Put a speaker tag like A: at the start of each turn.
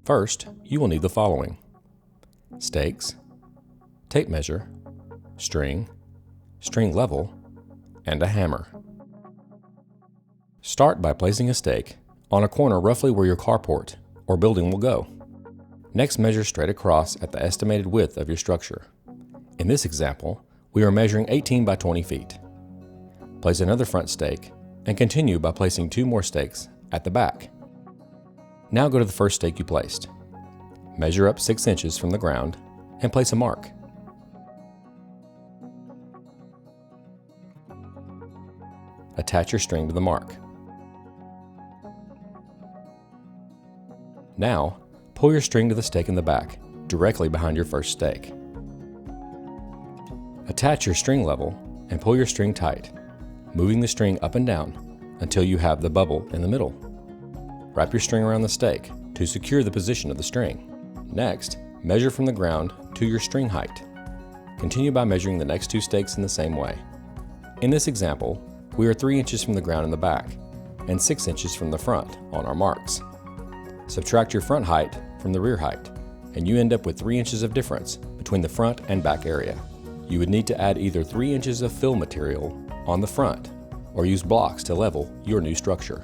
A: First, you will need the following: stakes, tape measure, string, string level, and a hammer. Start by placing a stake on a corner roughly where your carport or building will go. Next, measure straight across at the estimated width of your structure. In this example, we are measuring 18 by 20 feet. Place another front stake and continue by placing 2 more stakes at the back. Now go to the first stake you placed. Measure up 6 inches from the ground and place a mark. Attach your string to the mark. Now, pull your string to the stake in the back, directly behind your first stake. Attach your string level and pull your string tight, moving the string up and down until you have the bubble in the middle. Wrap your string around the stake to secure the position of the string. Next, measure from the ground to your string height. Continue by measuring the next 2 stakes in the same way. In this example, we are 3 inches from the ground in the back and 6 inches from the front on our marks. Subtract your front height from the rear height, and you end up with 3 inches of difference between the front and back area. You would need to add either 3 inches of fill material on the front or use blocks to level your new structure.